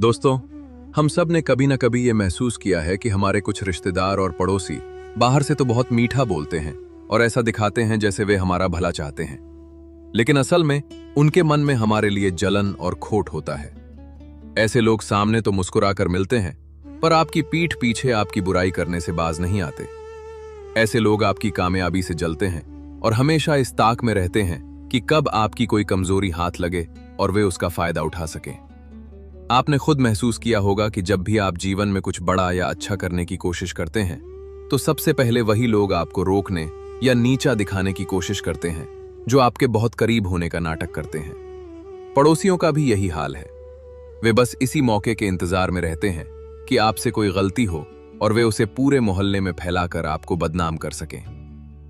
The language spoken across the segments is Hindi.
दोस्तों, हम सब ने कभी न कभी ये महसूस किया है कि हमारे कुछ रिश्तेदार और पड़ोसी बाहर से तो बहुत मीठा बोलते हैं और ऐसा दिखाते हैं जैसे वे हमारा भला चाहते हैं, लेकिन असल में उनके मन में हमारे लिए जलन और खोट होता है। ऐसे लोग सामने तो मुस्कुराकर मिलते हैं, पर आपकी पीठ पीछे आपकी बुराई करने से बाज नहीं आते। ऐसे लोग आपकी कामयाबी से जलते हैं और हमेशा इस ताक में रहते हैं कि कब आपकी कोई कमजोरी हाथ लगे और वे उसका फायदा उठा सकें। आपने खुद महसूस किया होगा कि जब भी आप जीवन में कुछ बड़ा या अच्छा करने की कोशिश करते हैं, तो सबसे पहले वही लोग आपको रोकने या नीचा दिखाने की कोशिश करते हैं जो आपके बहुत करीब होने का नाटक करते हैं। पड़ोसियों का भी यही हाल है। वे बस इसी मौके के इंतजार में रहते हैं कि आपसे कोई गलती हो और वे उसे पूरे मोहल्ले में फैलाकर आपको बदनाम कर सकें।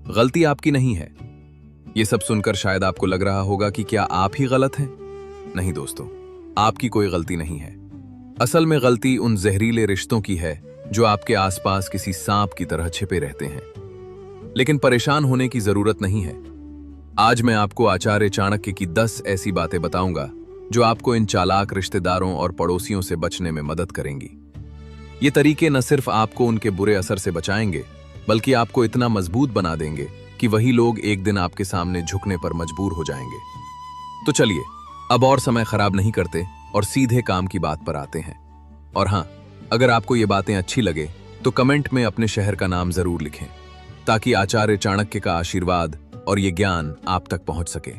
गलती आपकी नहीं है। ये सब सुनकर शायद आपको लग रहा होगा कि क्या आप ही गलत हैं? नहीं दोस्तों, आपकी कोई गलती नहीं है। असल में गलती उन जहरीले रिश्तों की है जो आपके आसपास किसी सांप की तरह छिपे रहते हैं। लेकिन परेशान होने की जरूरत नहीं है। आज मैं आपको आचार्य चाणक्य की 10 ऐसी बातें बताऊंगा जो आपको इन चालाक रिश्तेदारों और पड़ोसियों से बचने में मदद करेंगी। ये तरीके न सिर्फ आपको उनके बुरे असर से बचाएंगे, बल्कि आपको इतना मजबूत बना देंगे कि वही लोग एक दिन आपके सामने झुकने पर मजबूर हो जाएंगे। तो चलिए, अब और समय खराब नहीं करते और सीधे काम की बात पर आते हैं। और हाँ, अगर आपको ये बातें अच्छी लगे तो कमेंट में अपने शहर का नाम जरूर लिखें, ताकि आचार्य चाणक्य का आशीर्वाद और ये ज्ञान आप तक पहुंच सके।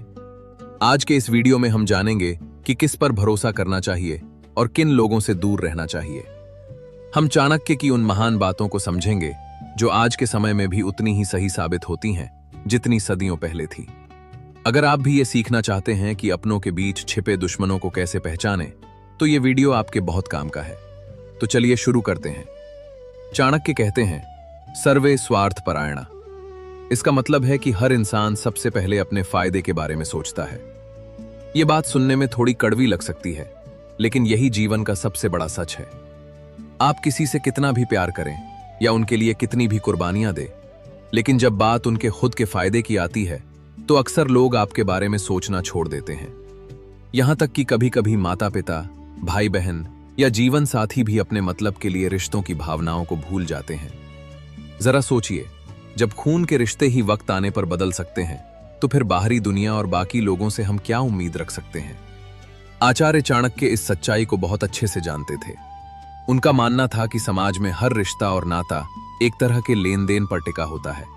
आज के इस वीडियो में हम जानेंगे कि किस पर भरोसा करना चाहिए और किन लोगों से दूर रहना चाहिए। हम चाणक्य की उन महान बातों को समझेंगे जो आज के समय में भी उतनी ही सही साबित होती हैं जितनी सदियों पहले थी। अगर आप भी ये सीखना चाहते हैं कि अपनों के बीच छिपे दुश्मनों को कैसे पहचानें, तो ये वीडियो आपके बहुत काम का है। तो चलिए शुरू करते हैं। चाणक्य कहते हैं, सर्वे स्वार्थ परायणा। इसका मतलब है कि हर इंसान सबसे पहले अपने फायदे के बारे में सोचता है। ये बात सुनने में थोड़ी कड़वी लग सकती है, लेकिन यही जीवन का सबसे बड़ा सच है। आप किसी से कितना भी प्यार करें या उनके लिए कितनी भी कुर्बानियां दें, लेकिन जब बात उनके खुद के फायदे की आती है तो अक्सर लोग आपके बारे में सोचना छोड़ देते हैं। यहां तक कि कभी कभी माता पिता, भाई बहन या जीवन साथी भी अपने मतलब के लिए रिश्तों की भावनाओं को भूल जाते हैं। जरा सोचिए, जब खून के रिश्ते ही वक्त आने पर बदल सकते हैं, तो फिर बाहरी दुनिया और बाकी लोगों से हम क्या उम्मीद रख सकते हैं? आचार्य चाणक्य इस सच्चाई को बहुत अच्छे से जानते थे। उनका मानना था कि समाज में हर रिश्ता और नाता एक तरह के लेन देन पर टिका होता है।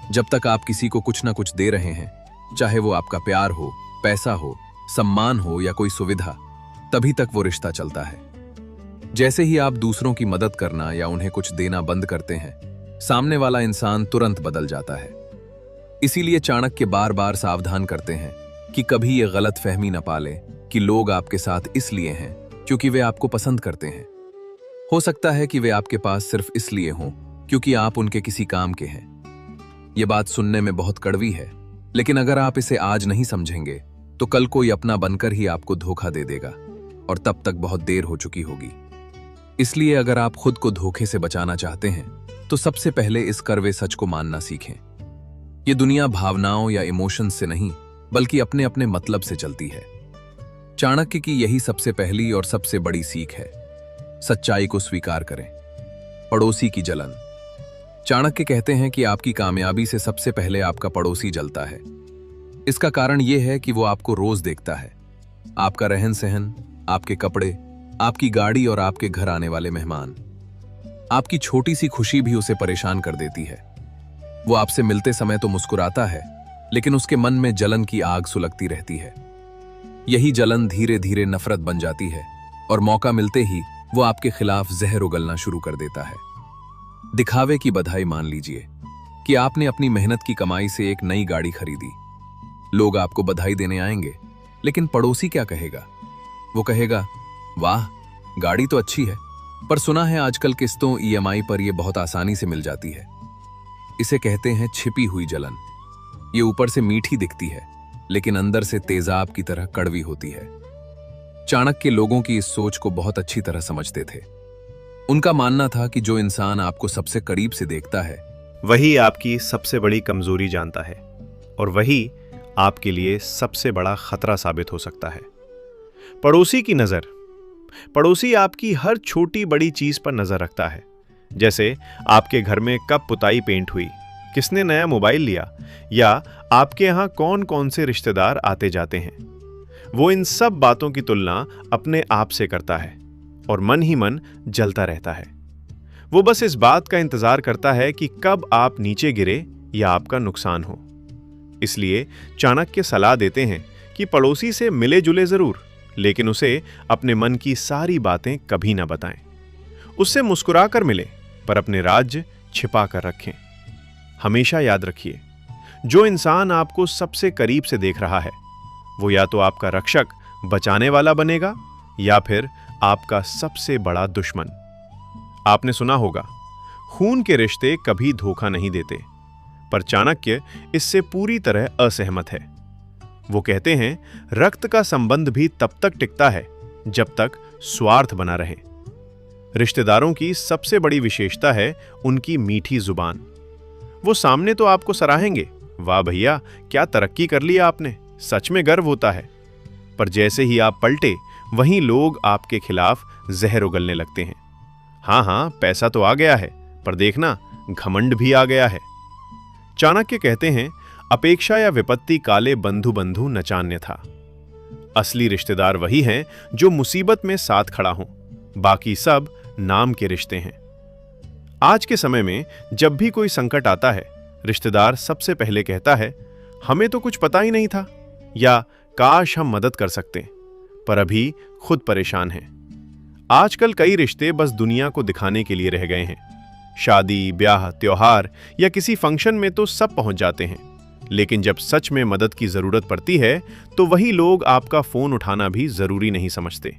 जब तक आप किसी को कुछ ना कुछ दे रहे हैं, चाहे वो आपका प्यार हो, पैसा हो, सम्मान हो या कोई सुविधा, तभी तक वो रिश्ता चलता है। जैसे ही आप दूसरों की मदद करना या उन्हें कुछ देना बंद करते हैं, सामने वाला इंसान तुरंत बदल जाता है। इसीलिए चाणक्य बार बार सावधान करते हैं कि कभी ये गलत फहमी न पाले कि लोग आपके साथ इसलिए हैं क्योंकि वे आपको पसंद करते हैं। हो सकता है कि वे आपके पास सिर्फ इसलिए हों क्योंकि आप उनके किसी काम के हैं। ये बात सुनने में बहुत कड़वी है, लेकिन अगर आप इसे आज नहीं समझेंगे तो कल कोई अपना बनकर ही आपको धोखा दे देगा और तब तक बहुत देर हो चुकी होगी। इसलिए अगर आप खुद को धोखे से बचाना चाहते हैं तो सबसे पहले इस कड़वे सच को मानना सीखें। ये दुनिया भावनाओं या इमोशंस से नहीं, बल्कि अपने अपने मतलब से चलती है। चाणक्य की यही सबसे पहली और सबसे बड़ी सीख है। सच्चाई को स्वीकार करें। पड़ोसी की जलन। चाणक्य कहते हैं कि आपकी कामयाबी से सबसे पहले आपका पड़ोसी जलता है। इसका कारण यह है कि वो आपको रोज देखता है। आपका रहन सहन, आपके कपड़े, आपकी गाड़ी और आपके घर आने वाले मेहमान। आपकी छोटी सी खुशी भी उसे परेशान कर देती है। वो आपसे मिलते समय तो मुस्कुराता है, लेकिन उसके मन में जलन की आग सुलगती रहती है। यही जलन धीरे धीरे नफरत बन जाती है और मौका मिलते ही वो आपके खिलाफ जहर उगलना शुरू कर देता है। दिखावे की बधाई मान लीजिए कि आपने अपनी मेहनत की कमाई से एक नई गाड़ी खरीदी। लोग आपको बधाई देने आएंगे, लेकिन पड़ोसी क्या कहेगा? वो कहेगा, वाह, गाड़ी तो अच्छी है, पर सुना है आजकल किस्तों ईएमआई पर यह बहुत आसानी से मिल जाती है। इसे कहते हैं छिपी हुई जलन। ये ऊपर से मीठी दिखती है, लेकिन अंदर से तेजाब की तरह कड़वी होती है। चाणक्य लोगों की इस सोच को बहुत अच्छी तरह समझते थे। उनका मानना था कि जो इंसान आपको सबसे करीब से देखता है, वही आपकी सबसे बड़ी कमजोरी जानता है और वही आपके लिए सबसे बड़ा खतरा साबित हो सकता है। पड़ोसी की नज़र, पड़ोसी आपकी हर छोटी बड़ी चीज पर नजर रखता है, जैसे आपके घर में कब पुताई पेंट हुई, किसने नया मोबाइल लिया, या आपके यहाँ कौन कौन से रिश्तेदार आते जाते हैं। वो इन सब बातों की तुलना अपने आप से करता है और मन ही मन जलता रहता है। वो बस इस बात का इंतजार करता है कि कब आप नीचे गिरे या आपका नुकसान हो। इसलिए चाणक्य सलाह देते हैं कि पड़ोसी से मिले जुले जरूर, लेकिन उसे अपने मन की सारी बातें कभी ना बताएं। उससे मुस्कुरा कर मिले, पर अपने राज छिपा कर रखें। हमेशा याद रखिए, जो इंसान आपको सबसे करीब से देख रहा है, वो या तो आपका रक्षक, बचाने वाला बनेगा, या फिर आपका सबसे बड़ा दुश्मन। आपने सुना होगा, खून के रिश्ते कभी धोखा नहीं देते, पर चाणक्य इससे पूरी तरह असहमत है। वो कहते हैं, रक्त का संबंध भी तब तक टिकता है जब तक स्वार्थ बना रहे। रिश्तेदारों की सबसे बड़ी विशेषता है उनकी मीठी जुबान। वो सामने तो आपको सराहेंगे, वाह भैया क्या तरक्की कर लिया आपने, सच में गर्व होता है। पर जैसे ही आप पलटे, वहीं लोग आपके खिलाफ जहर उगलने लगते हैं। हाँ, पैसा तो आ गया है, पर देखना घमंड भी आ गया है। चाणक्य कहते हैं, अपेक्षा या विपत्ति काले बंधु बंधु नचान्य था। असली रिश्तेदार वही हैं जो मुसीबत में साथ खड़ा हों, बाकी सब नाम के रिश्ते हैं। आज के समय में जब भी कोई संकट आता है, रिश्तेदार सबसे पहले कहता है, हमें तो कुछ पता ही नहीं था, या काश हम मदद कर सकते, पर अभी खुद परेशान हैं। आजकल कई रिश्ते बस दुनिया को दिखाने के लिए रह गए हैं। शादी, ब्याह, त्योहार या किसी फंक्शन में तो सब पहुंच जाते हैं, लेकिन जब सच में मदद की जरूरत पड़ती है तो वही लोग आपका फोन उठाना भी जरूरी नहीं समझते।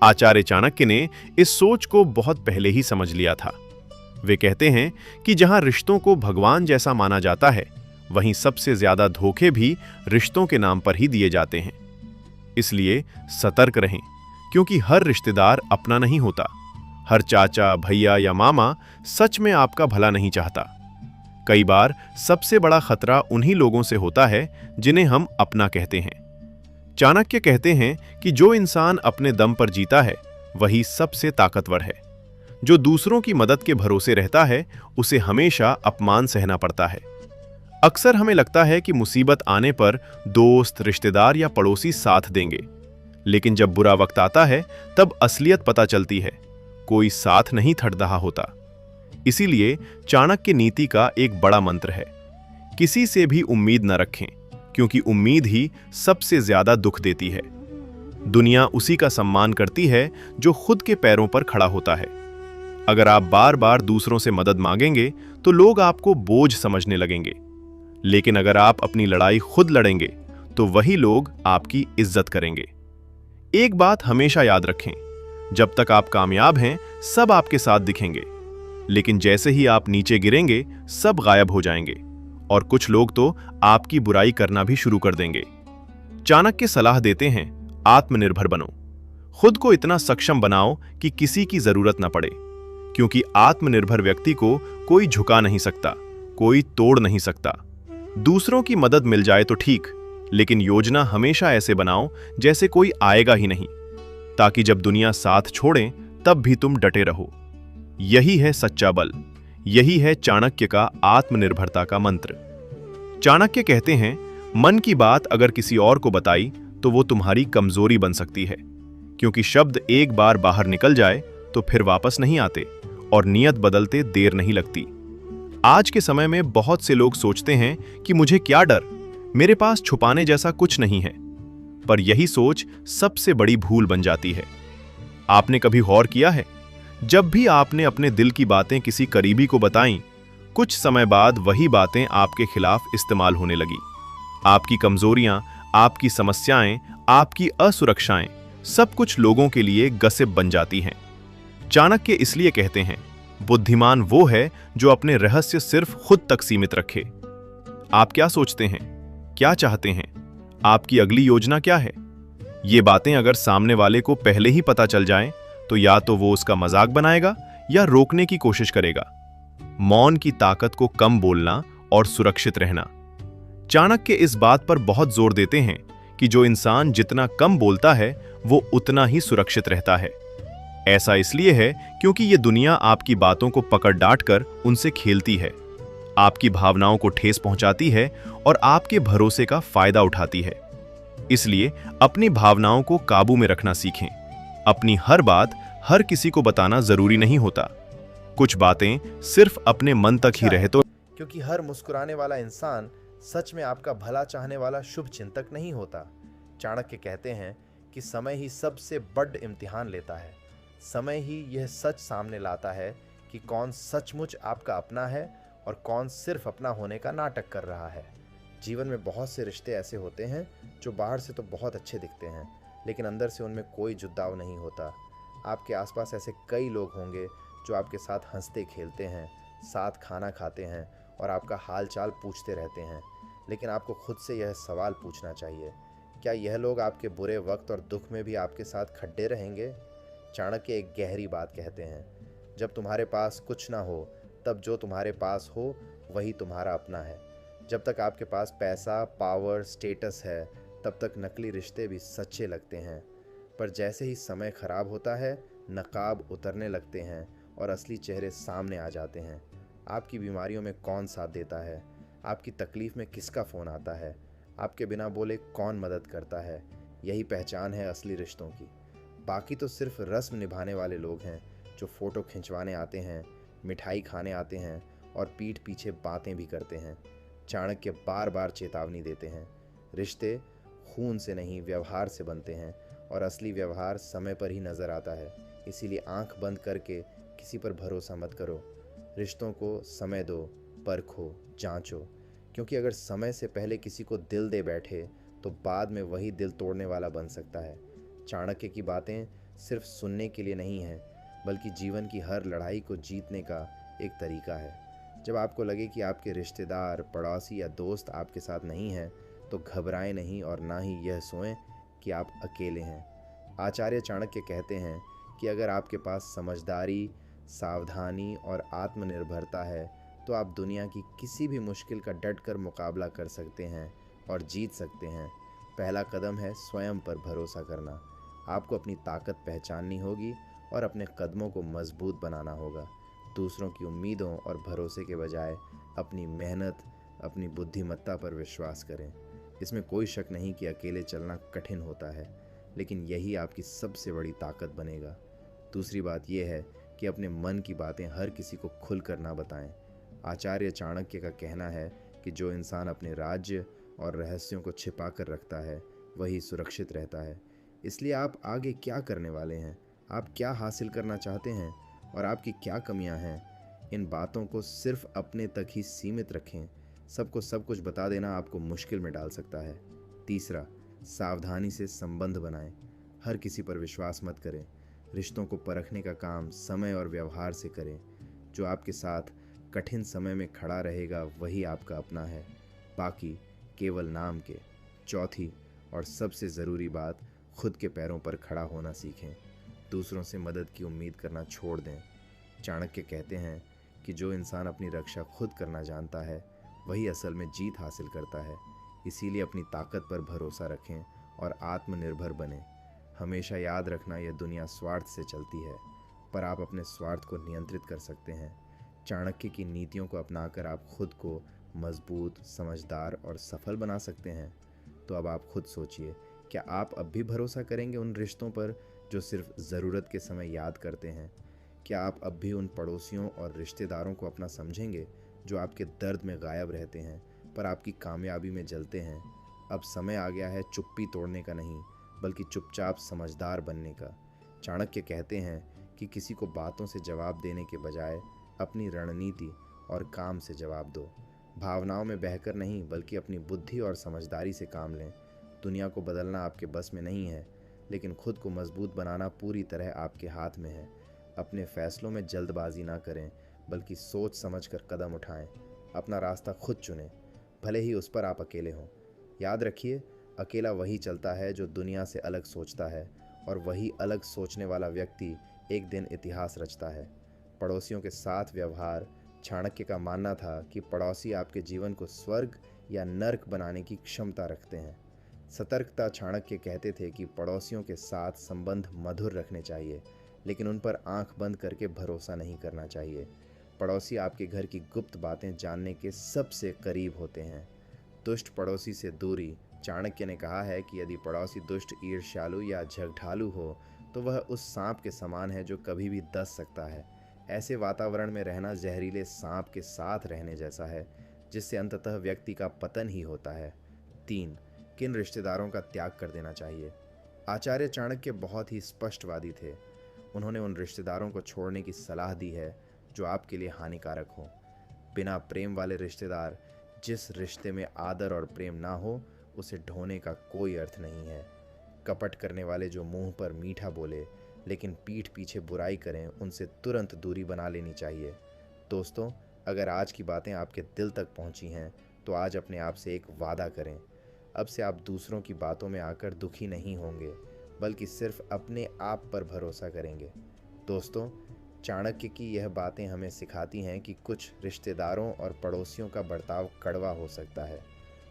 आचार्य चाणक्य ने इस सोच को बहुत पहले ही समझ लिया था। वे कहते हैं कि जहां रिश्तों को भगवान जैसा माना जाता है, वहीं सबसे ज्यादा धोखे भी रिश्तों के नाम पर ही दिए जाते हैं। इसलिए सतर्क रहें, क्योंकि हर रिश्तेदार अपना नहीं होता। हर चाचा, भैया या मामा सच में आपका भला नहीं चाहता। कई बार सबसे बड़ा खतरा उन्हीं लोगों से होता है जिन्हें हम अपना कहते हैं। चाणक्य कहते हैं कि जो इंसान अपने दम पर जीता है, वही सबसे ताकतवर है। जो दूसरों की मदद के भरोसे रहता है, उसे हमेशा अपमान सहना पड़ता है। अक्सर हमें लगता है कि मुसीबत आने पर दोस्त, रिश्तेदार या पड़ोसी साथ देंगे, लेकिन जब बुरा वक्त आता है, तब असलियत पता चलती है, कोई साथ नहीं थड़ रहा होता। इसीलिए चाणक्य नीति का एक बड़ा मंत्र है, किसी से भी उम्मीद न रखें, क्योंकि उम्मीद ही सबसे ज्यादा दुख देती है। दुनिया उसी का सम्मान करती है जो खुद के पैरों पर खड़ा होता है। अगर आप बार बार दूसरों से मदद मांगेंगे तो लोग आपको बोझ समझने लगेंगे, लेकिन अगर आप अपनी लड़ाई खुद लड़ेंगे तो वही लोग आपकी इज्जत करेंगे। एक बात हमेशा याद रखें, जब तक आप कामयाब हैं, सब आपके साथ दिखेंगे, लेकिन जैसे ही आप नीचे गिरेंगे, सब गायब हो जाएंगे और कुछ लोग तो आपकी बुराई करना भी शुरू कर देंगे। चाणक्य सलाह देते हैं, आत्मनिर्भर बनो। खुद को इतना सक्षम बनाओ कि किसी की जरूरत न पड़े, क्योंकि आत्मनिर्भर व्यक्ति को कोई झुका नहीं सकता, कोई तोड़ नहीं सकता। दूसरों की मदद मिल जाए तो ठीक, लेकिन योजना हमेशा ऐसे बनाओ जैसे कोई आएगा ही नहीं, ताकि जब दुनिया साथ छोड़े तब भी तुम डटे रहो। यही है सच्चा बल, यही है चाणक्य का आत्मनिर्भरता का मंत्र। चाणक्य कहते हैं, मन की बात अगर किसी और को बताई तो वो तुम्हारी कमजोरी बन सकती है, क्योंकि शब्द एक बार बाहर निकल जाए तो फिर वापस नहीं आते और नियत बदलते देर नहीं लगती। आज के समय में बहुत से लोग सोचते हैं कि मुझे क्या डर, मेरे पास छुपाने जैसा कुछ नहीं है, पर यही सोच सबसे बड़ी भूल बन जाती है। आपने कभी गौर किया है, जब भी आपने अपने दिल की बातें किसी करीबी को बताईं, कुछ समय बाद वही बातें आपके खिलाफ इस्तेमाल होने लगी। आपकी कमजोरियां, आपकी समस्याएं, आपकी असुरक्षाएं, सब कुछ लोगों के लिए गसिप बन जाती हैं। चाणक्य इसलिए कहते हैं, बुद्धिमान वो है जो अपने रहस्य सिर्फ खुद तक सीमित रखे। आप क्या सोचते हैं, क्या चाहते हैं, आपकी अगली योजना क्या है? ये बातें अगर सामने वाले को पहले ही पता चल जाएं, तो या तो वो उसका मजाक बनाएगा या रोकने की कोशिश करेगा। मौन की ताकत को कम बोलना और सुरक्षित रहना। चाणक्य इस बात पर बहुत जोर देते हैं कि जो इंसान जितना कम बोलता है, वो उतना ही सुरक्षित रहता है। ऐसा इसलिए है क्योंकि ये दुनिया आपकी बातों को पकड़ डांट कर उनसे खेलती है, आपकी भावनाओं को ठेस पहुंचाती है और आपके भरोसे का फायदा उठाती है। इसलिए अपनी भावनाओं को काबू में रखना सीखें। अपनी हर बात हर किसी को बताना जरूरी नहीं होता। कुछ बातें सिर्फ अपने मन तक ही रहे तो। क्योंकि हर मुस्कुराने वाला इंसान सच में आपका भला चाहने वाला शुभ चिंतक नहीं होता। चाणक्य कहते हैं कि समय ही सबसे बड़ इम्तिहान लेता है। समय ही यह सच सामने लाता है कि कौन सचमुच आपका अपना है और कौन सिर्फ अपना होने का नाटक कर रहा है। जीवन में बहुत से रिश्ते ऐसे होते हैं जो बाहर से तो बहुत अच्छे दिखते हैं, लेकिन अंदर से उनमें कोई जुड़ाव नहीं होता। आपके आसपास ऐसे कई लोग होंगे जो आपके साथ हंसते खेलते हैं, साथ खाना खाते हैं और आपका हाल चाल पूछते रहते हैं, लेकिन आपको खुद से यह सवाल पूछना चाहिए, क्या यह लोग आपके बुरे वक्त और दुख में भी आपके साथ खड़े रहेंगे? चाणक्य एक गहरी बात कहते हैं, जब तुम्हारे पास कुछ ना हो तब जो तुम्हारे पास हो वही तुम्हारा अपना है। जब तक आपके पास पैसा, पावर, स्टेटस है, तब तक नकली रिश्ते भी सच्चे लगते हैं। पर जैसे ही समय खराब होता है, नकाब उतरने लगते हैं और असली चेहरे सामने आ जाते हैं। आपकी बीमारियों में कौन साथ देता है, आपकी तकलीफ में किसका फ़ोन आता है, आपके बिना बोले कौन मदद करता है, यही पहचान है असली रिश्तों की। बाकी तो सिर्फ रस्म निभाने वाले लोग हैं जो फ़ोटो खिंचवाने आते हैं, मिठाई खाने आते हैं और पीठ पीछे बातें भी करते हैं। चाणक्य बार बार चेतावनी देते हैं, रिश्ते खून से नहीं व्यवहार से बनते हैं और असली व्यवहार समय पर ही नज़र आता है। इसीलिए आंख बंद करके किसी पर भरोसा मत करो। रिश्तों को समय दो, परखो, जांचो, क्योंकि अगर समय से पहले किसी को दिल दे बैठे तो बाद में वही दिल तोड़ने वाला बन सकता है। चाणक्य की बातें सिर्फ सुनने के लिए नहीं हैं, बल्कि जीवन की हर लड़ाई को जीतने का एक तरीका है। जब आपको लगे कि आपके रिश्तेदार, पड़ोसी या दोस्त आपके साथ नहीं हैं, तो घबराएं नहीं और ना ही यह सोएं कि आप अकेले हैं। आचार्य चाणक्य कहते हैं कि अगर आपके पास समझदारी, सावधानी और आत्मनिर्भरता है तो आप दुनिया की किसी भी मुश्किल का डटकर मुकाबला कर सकते हैं और जीत सकते हैं। पहला कदम है स्वयं पर भरोसा करना। आपको अपनी ताकत पहचाननी होगी और अपने कदमों को मजबूत बनाना होगा। दूसरों की उम्मीदों और भरोसे के बजाय अपनी मेहनत, अपनी बुद्धिमत्ता पर विश्वास करें। इसमें कोई शक नहीं कि अकेले चलना कठिन होता है, लेकिन यही आपकी सबसे बड़ी ताकत बनेगा। दूसरी बात यह है कि अपने मन की बातें हर किसी को खुलकर ना बताएं। आचार्य चाणक्य का कहना है कि जो इंसान अपने राज्य और रहस्यों को छिपा कर रखता है वही सुरक्षित रहता है। इसलिए आप आगे क्या करने वाले हैं, आप क्या हासिल करना चाहते हैं और आपकी क्या कमियां हैं, इन बातों को सिर्फ अपने तक ही सीमित रखें। सबको सब कुछ बता देना आपको मुश्किल में डाल सकता है। तीसरा, सावधानी से संबंध बनाएं। हर किसी पर विश्वास मत करें। रिश्तों को परखने का काम समय और व्यवहार से करें। जो आपके साथ कठिन समय में खड़ा रहेगा वही आपका अपना है, बाकी केवल नाम के। चौथी और सबसे ज़रूरी बात, खुद के पैरों पर खड़ा होना सीखें। दूसरों से मदद की उम्मीद करना छोड़ दें। चाणक्य कहते हैं कि जो इंसान अपनी रक्षा खुद करना जानता है वही असल में जीत हासिल करता है। इसीलिए अपनी ताकत पर भरोसा रखें और आत्मनिर्भर बनें। हमेशा याद रखना, यह दुनिया स्वार्थ से चलती है, पर आप अपने स्वार्थ को नियंत्रित कर सकते हैं। चाणक्य की नीतियों को अपनाकर आप खुद को मजबूत, समझदार और सफल बना सकते हैं। तो अब आप खुद सोचिए, क्या आप अब भी भरोसा करेंगे उन रिश्तों पर जो सिर्फ ज़रूरत के समय याद करते हैं? क्या आप अब भी उन पड़ोसियों और रिश्तेदारों को अपना समझेंगे जो आपके दर्द में गायब रहते हैं पर आपकी कामयाबी में जलते हैं? अब समय आ गया है चुप्पी तोड़ने का नहीं, बल्कि चुपचाप समझदार बनने का। चाणक्य कहते हैं कि किसी को बातों से जवाब देने के बजाय अपनी रणनीति और काम से जवाब दो। भावनाओं में बहकर नहीं, बल्कि अपनी बुद्धि और समझदारी से काम लें। दुनिया को बदलना आपके बस में नहीं है, लेकिन खुद को मजबूत बनाना पूरी तरह आपके हाथ में है। अपने फैसलों में जल्दबाजी ना करें, बल्कि सोच समझकर कदम उठाएं। अपना रास्ता खुद चुनें, भले ही उस पर आप अकेले हों। याद रखिए, अकेला वही चलता है जो दुनिया से अलग सोचता है, और वही अलग सोचने वाला व्यक्ति एक दिन इतिहास रचता है। पड़ोसियों के साथ व्यवहार। चाणक्य का मानना था कि पड़ोसी आपके जीवन को स्वर्ग या नर्क बनाने की क्षमता रखते हैं। सतर्कता चाणक्य कहते थे कि पड़ोसियों के साथ संबंध मधुर रखने चाहिए, लेकिन उन पर आंख बंद करके भरोसा नहीं करना चाहिए। पड़ोसी आपके घर की गुप्त बातें जानने के सबसे करीब होते हैं। दुष्ट पड़ोसी से दूरी। चाणक्य ने कहा है कि यदि पड़ोसी दुष्ट, ईर्ष्यालु या झगड़ालू हो तो वह उस सांप के समान है जो कभी भी डस सकता है। ऐसे वातावरण में रहना जहरीले सांप के साथ रहने जैसा है, जिससे अंततः व्यक्ति का पतन ही होता है। 3. किन रिश्तेदारों का त्याग कर देना चाहिए? आचार्य चाणक्य बहुत ही स्पष्टवादी थे। उन्होंने उन रिश्तेदारों को छोड़ने की सलाह दी है जो आपके लिए हानिकारक हो। बिना प्रेम वाले रिश्तेदार, जिस रिश्ते में आदर और प्रेम ना हो, उसे ढोने का कोई अर्थ नहीं है। कपट करने वाले जो मुंह पर मीठा बोले लेकिन पीठ पीछे बुराई करें, उनसे तुरंत दूरी बना लेनी चाहिए। दोस्तों, अगर आज की बातें आपके दिल तक पहुंची हैं तो आज अपने आप से एक वादा करें। अब से आप दूसरों की बातों में आकर दुखी नहीं होंगे, बल्कि सिर्फ अपने आप पर भरोसा करेंगे। दोस्तों, चाणक्य की यह बातें हमें सिखाती हैं कि कुछ रिश्तेदारों और पड़ोसियों का बर्ताव कड़वा हो सकता है।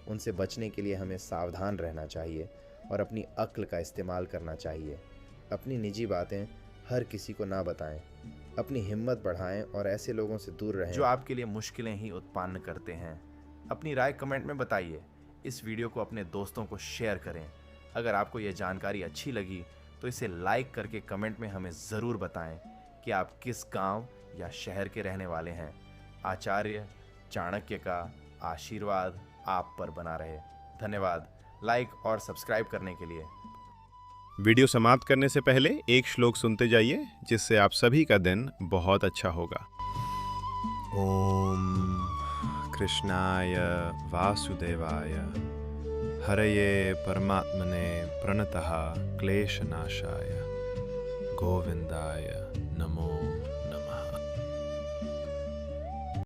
उनसे बचने के लिए हमें सावधान रहना चाहिए और अपनी अक्ल का इस्तेमाल करना चाहिए। अपनी निजी बातें हर किसी को ना बताएं। अपनी हिम्मत बढ़ाएं और ऐसे लोगों से दूर रहें जो आपके लिए मुश्किलें ही उत्पन्न करते हैं। अपनी राय कमेंट में बताइए। इस वीडियो को अपने दोस्तों को शेयर करें। अगर आपको यह जानकारी अच्छी लगी तो इसे लाइक करके कमेंट में हमें ज़रूर बताएं कि आप किस गांव या शहर के रहने वाले हैं। आचार्य चाणक्य का आशीर्वाद आप पर बना रहे। धन्यवाद लाइक और सब्सक्राइब करने के लिए। वीडियो समाप्त करने से पहले एक श्लोक सुनते जाइए, जिससे आप सभी का दिन बहुत अच्छा होगा। ओम कृष्णाय वासुदेवाय हरये परमात्मने प्रणतः क्लेशनाशाय गोविंदाय